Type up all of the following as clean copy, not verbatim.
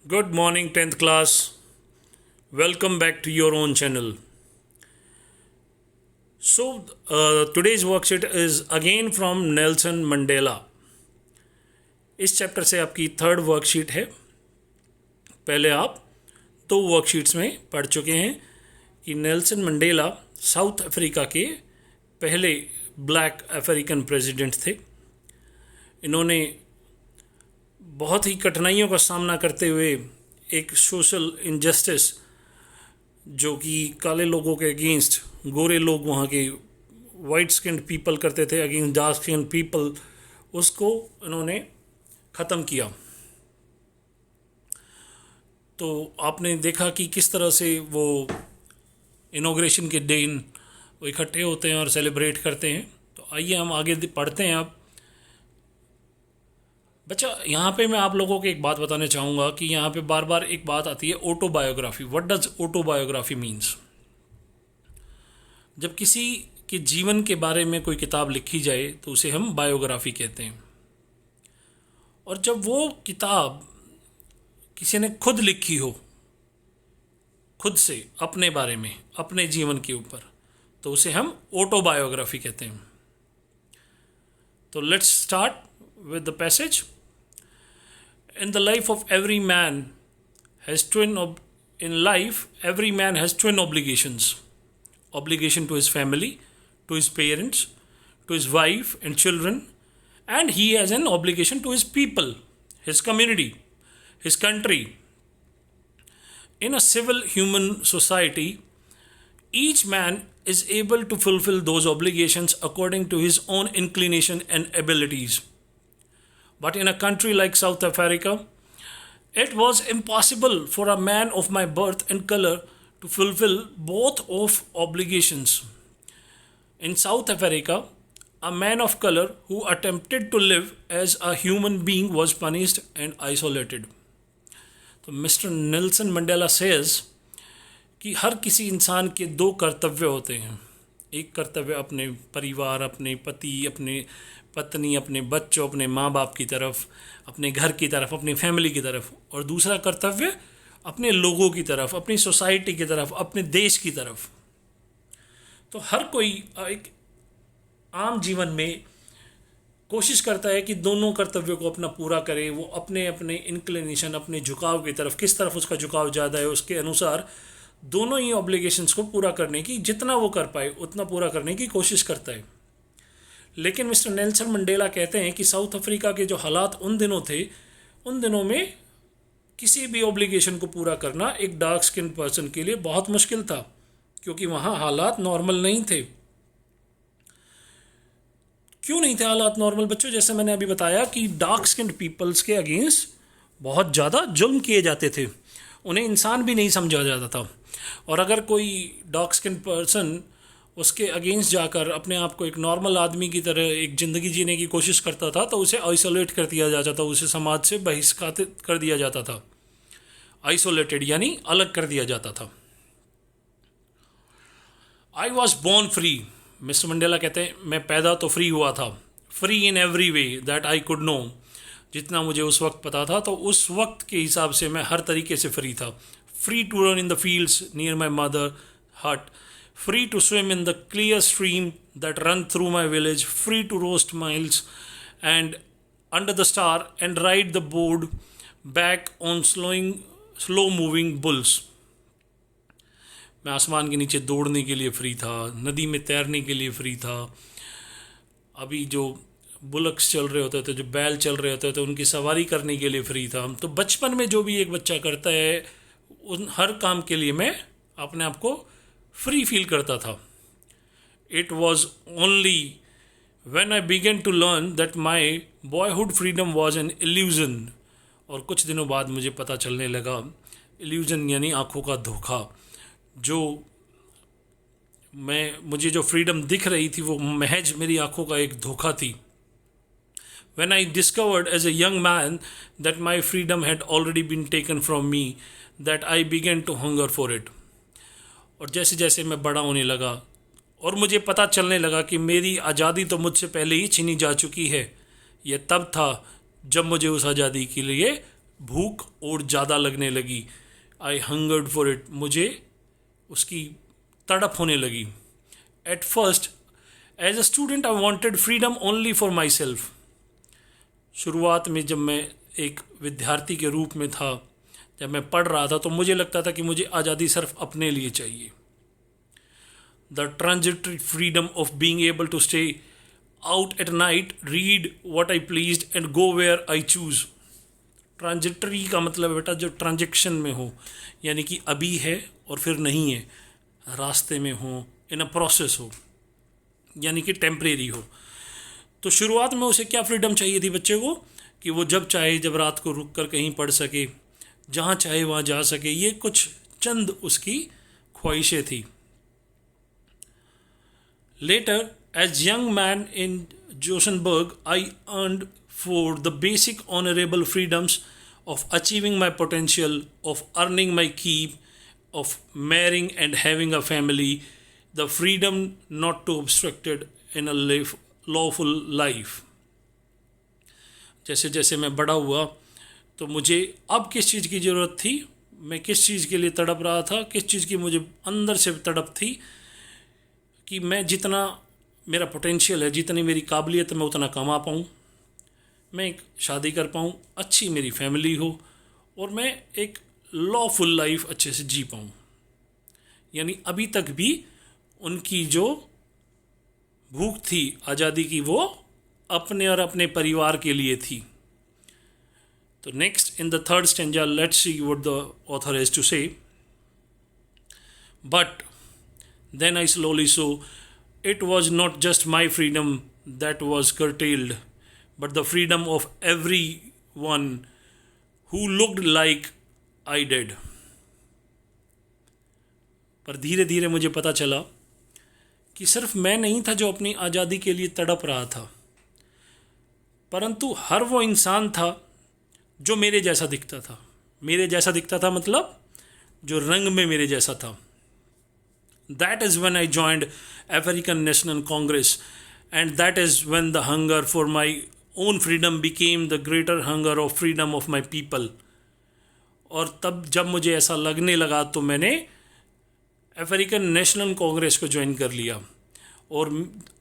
Good morning, 10th class. Welcome back to your own channel. Today's worksheet is again from Nelson Mandela. इस chapter से आपकी third worksheet है. पहले आप दो वर्कशीट्स में पढ़ चुके हैं कि नेल्सन मंडेला साउथ अफ्रीका के पहले ब्लैक अफ्रीकन प्रेसिडेंट थे. इन्होंने बहुत ही कठिनाइयों का सामना करते हुए एक सोशल इनजस्टिस जो कि काले लोगों के अगेंस्ट गोरे लोग वहाँ के वाइट स्किन पीपल करते थे अगेंस्ट डार्क स्किन पीपल, उसको इन्होंने ख़त्म किया. तो आपने देखा कि किस तरह से वो इनॉग्रेशन के दिन वो इकट्ठे होते हैं और सेलिब्रेट करते हैं. तो आइए हम आगे पढ़ते हैं. अब बच्चा, यहाँ पे मैं आप लोगों को एक बात बताना चाहूँगा कि यहाँ पे बार बार एक बात आती है autobiography. What does autobiography means? जब किसी के जीवन के बारे में कोई किताब लिखी जाए तो उसे हम बायोग्राफी कहते हैं. और जब वो किताब किसी ने खुद लिखी हो, खुद से अपने बारे में, अपने जीवन के ऊपर, तो उसे हम ऑटोबायोग्राफी कहते हैं. तो let's start with the passage. In the life of every man has in life every man has twin obligations: obligation to his family, to his parents, to his wife and children, and he has an obligation to his people, his community, his country. In a civil human society, each man is able to fulfill those obligations according to his own inclination and abilities. But in a country like South Africa, it was impossible for a man of my birth and color to fulfill both of obligations. In South Africa, a man of color who attempted to live as a human being was punished and isolated. तो mister Nelson Mandela says कि हर किसी इंसान के दो कर्तव्य होते हैं. एक कर्तव्य अपने परिवार, अपने पति, अपने पत्नी, अपने बच्चों, अपने माँ बाप की तरफ, अपने घर की तरफ, अपनी फैमिली की तरफ, और दूसरा कर्तव्य अपने लोगों की तरफ, अपनी सोसाइटी की तरफ, अपने देश की तरफ. तो हर कोई एक आम जीवन में कोशिश करता है कि दोनों कर्तव्यों को अपना पूरा करे. वो अपने अपने इंक्लिनेशन, अपने झुकाव की तरफ, किस तरफ उसका झुकाव ज़्यादा है, उसके अनुसार दोनों ही ऑब्लिगेशंस को पूरा करने की, जितना वो कर पाए उतना पूरा करने की कोशिश करता है. लेकिन मिस्टर नेल्सन मंडेला कहते हैं कि साउथ अफ्रीका के जो हालात उन दिनों थे, उन दिनों में किसी भी ऑब्लिगेशन को पूरा करना एक डार्क स्किन पर्सन के लिए बहुत मुश्किल था, क्योंकि वहाँ हालात नॉर्मल नहीं थे. क्यों नहीं थे हालात नॉर्मल बच्चों? जैसे मैंने अभी बताया कि डार्क स्किन पीपल्स के अगेंस्ट बहुत ज़्यादा जुल्म किए जाते थे. उन्हें इंसान भी नहीं समझा जाता था. और अगर कोई डार्क स्किन पर्सन उसके अगेंस्ट जाकर अपने आप को एक नॉर्मल आदमी की तरह एक ज़िंदगी जीने की कोशिश करता था तो उसे आइसोलेट कर दिया जाता था, उसे समाज से बहिष्कृत कर दिया जाता था. आइसोलेटेड यानी अलग कर दिया जाता था. I was born free. Mister Mandela कहते हैं मैं पैदा तो फ्री हुआ था. Free in every way that I could know. जितना मुझे उस वक्त पता था तो उस वक्त के हिसाब से मैं हर तरीके से फ्री था. Free to run in the fields near my mother hut, free to swim in the clear stream that run through my village, free to roast miles and under the star and ride the board back on slow moving bulls. मैं आसमान के नीचे दौड़ने के लिए free था, नदी में तैरने के लिए फ्री था. अभी जो बुलक्स चल रहे होते थे, जो बैल चल रहे होते थे, उनकी सवारी करने के लिए फ्री था. तो बचपन में जो भी एक बच्चा करता है उन हर काम के लिए मैं अपने आप को फ्री फील करता था. It was only when I began to learn that my boyhood freedom was an illusion. और कुछ दिनों बाद मुझे पता चलने लगा, इल्यूजन यानी आँखों का धोखा. जो मुझे जो फ्रीडम दिख रही थी वो महज मेरी आँखों का एक धोखा थी. When I discovered as a young man that my freedom had already been taken from me, that I began to hunger for it. और जैसे जैसे मैं बड़ा होने लगा और मुझे पता चलने लगा कि मेरी आज़ादी तो मुझसे पहले ही छीनी जा चुकी है, यह तब था जब मुझे उस आज़ादी के लिए भूख और ज़्यादा लगने लगी। आई हंगर्ड फॉर इट, मुझे उसकी तड़प होने लगी। At first as a student I wanted freedom only for myself. शुरुआत में जब मैं एक विद्यार्थी के रूप में था, जब मैं पढ़ रहा था, तो मुझे लगता था कि मुझे आज़ादी सिर्फ अपने लिए चाहिए। The transitory freedom of being able to stay out at night, read what I pleased and go where I choose. Transitory का मतलब है बेटा जो ट्रांजेक्शन में हो, यानी कि अभी है और फिर नहीं है, रास्ते में हो, इन अ प्रोसेस हो, यानी कि टेम्परेरी हो। तो शुरुआत में उसे क्या फ्रीडम चाहिए थी बच्चे को, कि वो जब चाहे, जब रात को रुक कर कहीं पढ़ सके, जहाँ चाहे वहाँ जा सके। ये कुछ चंद उसकी ख्वाहिशें थी। Later as young man in Johannesburg I earned for the basic honorable freedoms of achieving my potential, of earning my keep, of marrying and having a family, the freedom not to obstructed in a lawful life. जैसे जैसे मैं बड़ा हुआ तो मुझे अब किस चीज़ की ज़रूरत थी, मैं किस चीज़ के लिए तड़प रहा था, किस चीज़ की मुझे अंदर से तड़प थी कि मैं जितना मेरा पोटेंशियल है, जितनी मेरी काबिलियत है, मैं उतना कमा पाऊँ, मैं एक शादी कर पाऊँ, अच्छी मेरी फैमिली हो और मैं एक लॉफुल लाइफ अच्छे से जी पाऊँ। यानी अभी तक भी उनकी जो भूख थी आज़ादी की, वो अपने और अपने परिवार के लिए थी। तो next in the third stanza let's see what the author has to say. But then I slowly saw it was not just my freedom that was curtailed, but the freedom of everyone who looked like I did. पर धीरे धीरे मुझे पता चला कि सिर्फ मैं नहीं था जो अपनी आज़ादी के लिए तड़प रहा था, परंतु हर वो इंसान था जो मेरे जैसा दिखता था। मेरे जैसा दिखता था मतलब जो रंग में मेरे जैसा था। That is when I joined African National Congress, and that is when the hunger for my own freedom became the greater hunger of freedom of my people. और तब जब मुझे ऐसा लगने लगा तो मैंने अफ्रीकन नेशनल कांग्रेस को ज्वाइन कर लिया, और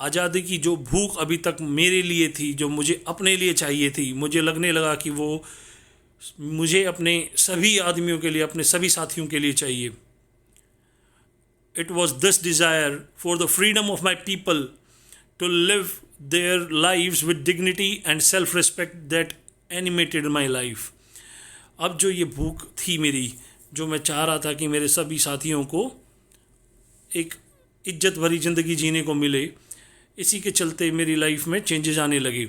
आज़ादी की जो भूख अभी तक मेरे लिए थी, जो मुझे अपने लिए चाहिए थी, मुझे लगने लगा कि वो मुझे अपने सभी आदमियों के लिए, अपने सभी साथियों के लिए चाहिए। It was this desire for the freedom of my people to live their lives with dignity and self-respect that animated my life. अब जो ये भूख थी मेरी, जो मैं चाह रहा था कि मेरे सभी साथियों को एक इज्जत भरी ज़िंदगी जीने को मिले, इसी के चलते मेरी लाइफ में चेंजेस आने लगे।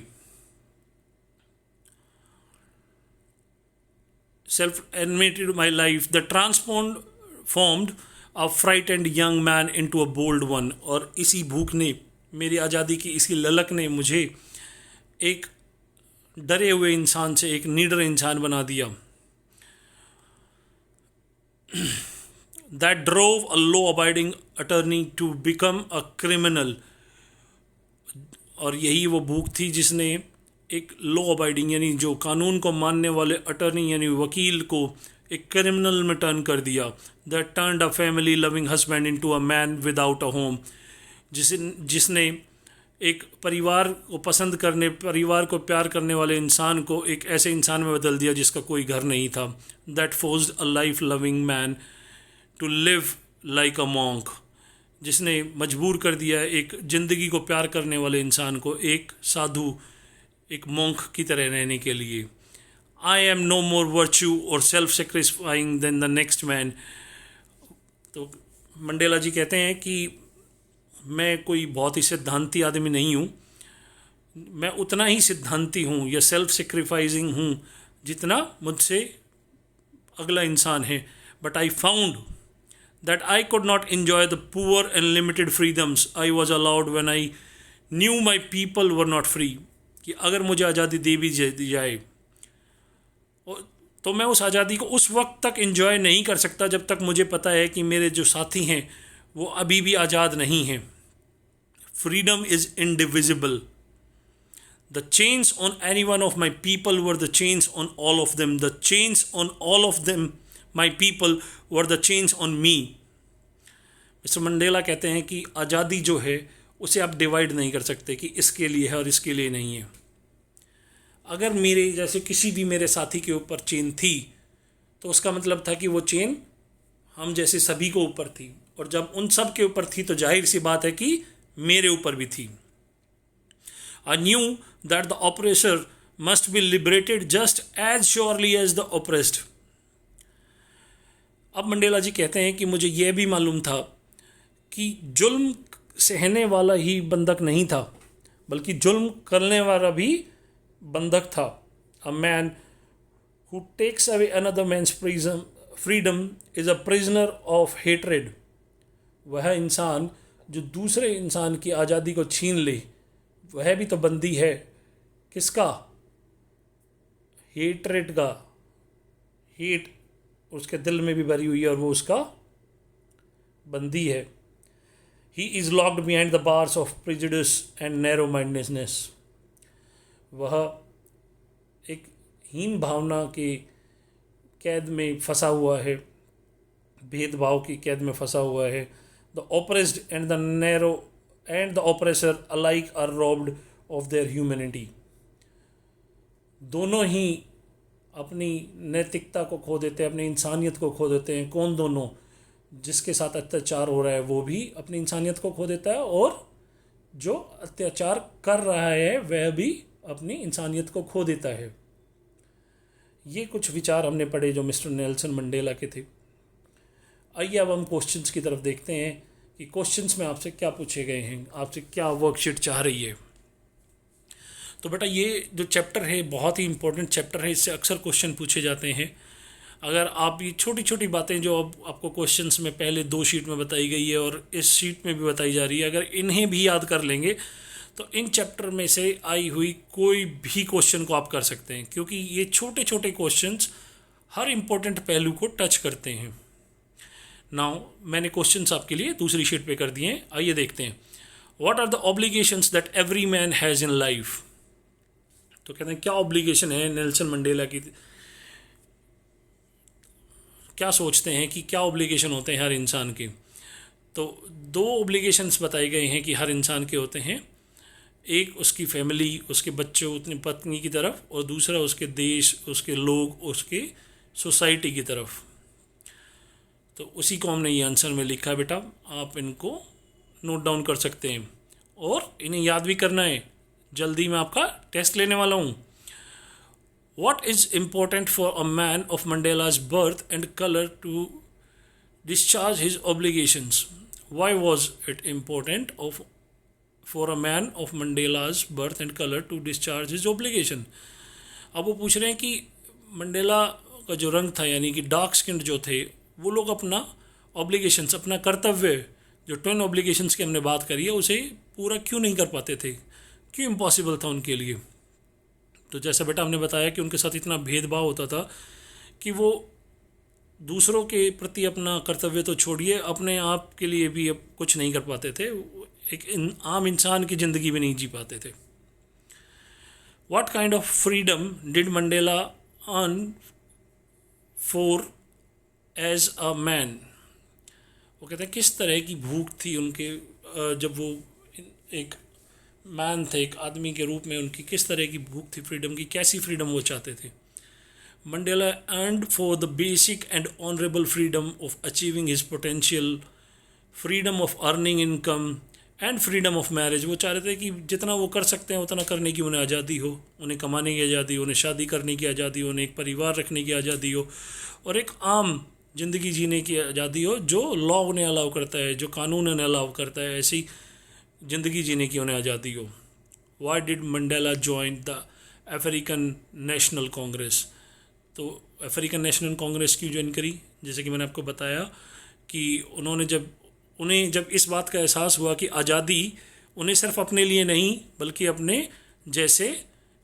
Self-animated my life, the transformed a frightened young man into a bold one. और इसी भूख ने, मेरी आज़ादी की इसी ललक ने मुझे एक डरे हुए इंसान से एक निडर इंसान बना दिया। That drove a law-abiding attorney to become a criminal. और यही वो भूख थी जिसने एक लॉ अबाइडिंग यानी जो कानून को मानने वाले अटर्नी यानी वकील को एक क्रिमिनल में टर्न कर दिया। That turned a family loving husband into a man without a home, जिसने एक परिवार को पसंद करने, परिवार को प्यार करने वाले इंसान को एक ऐसे इंसान में बदल दिया जिसका कोई घर नहीं था। That forced a life loving man to live like a monk, जिसने मजबूर कर दिया एक ज़िंदगी को प्यार करने वाले इंसान को एक साधु, एक मॉन्क की तरह रहने के लिए। I am no more virtuous और self sacrificing than the next man. तो मंडेला जी कहते हैं कि मैं कोई बहुत ही सिद्धांती आदमी नहीं हूँ, मैं उतना ही सिद्धांती हूँ या सेल्फ सेक्रीफाइसिंग हूँ जितना मुझसे अगला इंसान है। But I found that I could not enjoy the poor and limited freedoms I was allowed when I knew my people were not free. कि अगर मुझे आज़ादी दे भी दी जाए तो मैं उस आज़ादी को उस वक्त तक एंजॉय नहीं कर सकता जब तक मुझे पता है कि मेरे जो साथी हैं वो अभी भी आज़ाद नहीं हैं। Freedom is indivisible. The chains on any one of my people were the chains on all of them. The chains on all of them, my people, were the chains on me. Mister Mandela कहते हैं कि आज़ादी जो है उसे आप divide नहीं कर सकते कि इसके लिए है और इसके लिए नहीं है. अगर मेरे जैसे किसी भी मेरे साथी के ऊपर चेन थी तो उसका मतलब था कि वो चेन हम जैसे सभी को ऊपर थी, और जब उन सब के ऊपर थी तो जाहिर सी बात है कि मेरे ऊपर भी थी. I knew that the oppressor must be liberated just as surely as the oppressed. अब मंडेला जी कहते हैं कि मुझे यह भी मालूम था कि जुल्म सहने वाला ही बंधक नहीं था, बल्कि जुल्म करने वाला भी बंधक था. A man who takes away another man's freedom is a prisoner of hatred. वह इंसान जो दूसरे इंसान की आज़ादी को छीन ले वह भी तो बंदी है. किसका? हेटरेट का. हेट उसके दिल में भी भरी हुई है और वो उसका बंदी है. He is locked behind the bars of prejudice and narrow mindedness. वह एक हीन भावना के कैद में फंसा हुआ है, भेदभाव की कैद में फंसा हुआ है. The oppressed and the narrow and the oppressor alike are robbed of their humanity. दोनों ही अपनी नैतिकता को खो देते हैं, अपनी इंसानियत को खो देते हैं. कौन दोनों? जिसके साथ अत्याचार हो रहा है वो भी अपनी इंसानियत को खो देता है, और जो अत्याचार कर रहा है वह भी अपनी इंसानियत को खो देता है. ये कुछ विचार हमने पढ़े जो मिस्टर नेल्सन मंडेला के थे. आइए अब हम क्वेश्चंस की तरफ देखते हैं कि क्वेश्चंस में आपसे क्या पूछे गए हैं, आपसे क्या वर्कशीट चाह रही है. तो बेटा ये जो चैप्टर है बहुत ही इंपॉर्टेंट चैप्टर है, इससे अक्सर क्वेश्चन पूछे जाते हैं. अगर आप ये छोटी छोटी बातें जो अब आपको क्वेश्चंस में पहले 2 शीट में बताई गई है और इस शीट में भी बताई जा रही है, अगर इन्हें भी याद कर लेंगे तो इन चैप्टर में से आई हुई कोई भी क्वेश्चन को आप कर सकते हैं, क्योंकि ये छोटे छोटे क्वेश्चंस हर इम्पोर्टेंट पहलू को टच करते हैं. नाउ मैंने क्वेश्चंस आपके लिए दूसरी शीट पे कर दिए हैं. आइए देखते हैं. What are the obligations that every man has in life. तो कहते हैं क्या ऑब्लिगेशन है नेल्सन मंडेला की, क्या सोचते हैं कि क्या ऑब्लिगेशन होते हैं हर इंसान के. तो 2 ऑब्लिगेशंस बताए गए हैं कि हर इंसान के होते हैं. एक उसकी फैमिली, उसके बच्चों, अपनी पत्नी की तरफ, और दूसरा उसके देश, उसके लोग, उसके सोसाइटी की तरफ. तो उसी को हमने ये आंसर में लिखा है बेटा, आप इनको नोट डाउन कर सकते हैं और इन्हें याद भी करना है. जल्दी मैं आपका टेस्ट लेने वाला हूँ. What is important for a man of Mandela's birth and colour to discharge his obligations. Why was it important for a man of Mandela's birth and colour to discharge his obligation. अब वो पूछ रहे हैं कि Mandela का जो रंग था, यानी कि डार्क स्किन्ड जो थे, वो लोग अपना ऑब्लिगेशंस, अपना कर्तव्य, जो ट्विन ऑब्लिगेशंस की हमने बात करी है, उसे पूरा क्यों नहीं कर पाते थे, क्यों इम्पॉसिबल था उनके लिए. तो जैसा बेटा हमने बताया कि उनके साथ इतना भेदभाव होता था कि वो दूसरों के प्रति अपना कर्तव्य तो छोड़िए, अपने आप के लिए भी अब कुछ नहीं कर पाते थे. एक आम इंसान की ज़िंदगी भी नहीं जी पाते थे. What kind of freedom did Mandela earn for as a man. वो कहते हैं किस तरह की भूख थी उनके, जब वो एक मैन थे, एक आदमी के रूप में उनकी किस तरह की भूख थी फ्रीडम की, कैसी फ्रीडम वो चाहते थे. Mandela earned for the basic and honourable freedom of achieving his potential, freedom of earning income and freedom of marriage. वो चाह रहे थे कि जितना वो कर सकते हैं उतना करने की उन्हें आज़ादी हो, उन्हें कमाने की आज़ादी हो, उन्हें शादी करने की आज़ादी हो, उन्हें एक परिवार रखने की आज़ादी हो, और एक आम ज़िंदगी जीने की आज़ादी हो जो लॉ उन्हें अलाउ करता है, जो कानून उन्हें अलाउ करता है, ऐसी ज़िंदगी जीने की उन्हें आज़ादी हो. Why did Mandela join the African national Congress. तो अफ्रीकन नेशनल कांग्रेस की ज्वाइन करी, जैसे कि मैंने आपको बताया कि उन्हें जब इस बात का एहसास हुआ कि आज़ादी उन्हें सिर्फ अपने लिए नहीं बल्कि अपने जैसे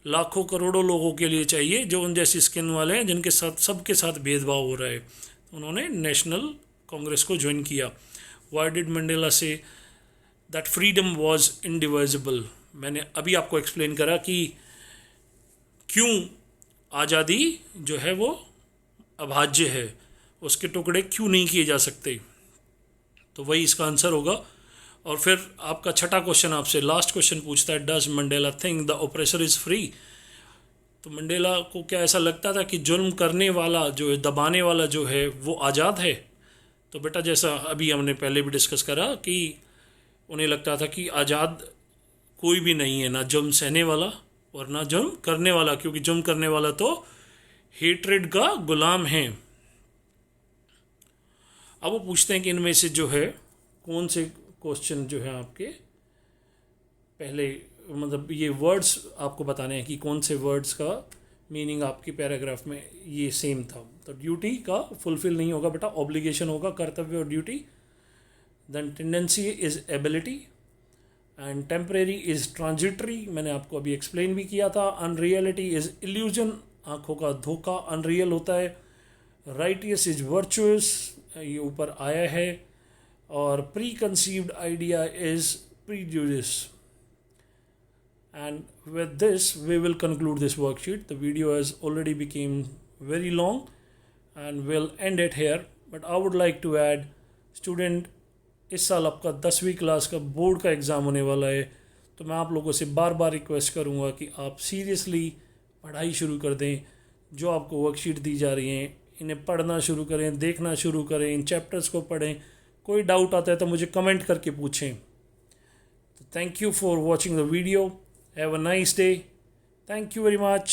लाखों करोड़ों लोगों के लिए चाहिए जो उन जैसी स्किन वाले हैं, जिनके साथ सबके साथ भेदभाव हो रहा है. उन्होंने नेशनल कांग्रेस को ज्वाइन किया. Why did Mandela say that freedom was indivisible. मैंने अभी आपको एक्सप्लेन करा कि क्यों आज़ादी जो है वो अभाज्य है, उसके टुकड़े क्यों नहीं किए जा सकते। तो वही इसका आंसर होगा। और फिर आपका छठा क्वेश्चन आपसे लास्ट क्वेश्चन पूछता है, does Mandela think the oppressor is free. तो मंडेला को क्या ऐसा लगता था कि जुल्म करने वाला जो है, दबाने वाला जो है, वो आज़ाद है। तो बेटा जैसा अभी हमने पहले भी डिस्कस करा कि उन्हें लगता था कि आज़ाद कोई भी नहीं है, ना जुल्म सहने वाला और ना जुल्म करने वाला, क्योंकि जुल्म करने वाला तो हेट्रेड का गुलाम है। अब वो पूछते हैं कि इनमें से जो है कौन से क्वेश्चन जो है आपके पहले, मतलब ये वर्ड्स आपको बताने हैं कि कौन से वर्ड्स का मीनिंग आपकी पैराग्राफ में ये सेम था। तो ड्यूटी का फुलफिल नहीं होगा बेटा, ऑब्लिगेशन होगा, कर्तव्य और duty. Then tendency is ability and temporary is transitory, मैंने आपको अभी एक्सप्लेन भी किया था। अनरियलिटी इज इल्यूजन, आंखों का धोखा अनरियल होता है। राइटियस इज वर्चुअस, ये ऊपर आया है। और pre conceived idea is prejudice. And with this, we will conclude this worksheet. The video has already become very long and we'll end it here. But I would like to add, student, इस साल आपका 10वीं class का board का exam होने वाला है। तो मैं आप लोगों से बार बार रिक्वेस्ट करूँगा कि आप सीरियसली पढ़ाई शुरू कर दें। जो आपको वर्कशीट दी जा रही हैं, इन्हें पढ़ना शुरू करें, देखना शुरू करें, इन चैप्टर्स को पढ़ें। कोई डाउट आता है तो मुझे कमेंट करके पूछें। तो thank you for watching the video. Have a nice day. Thank you very much.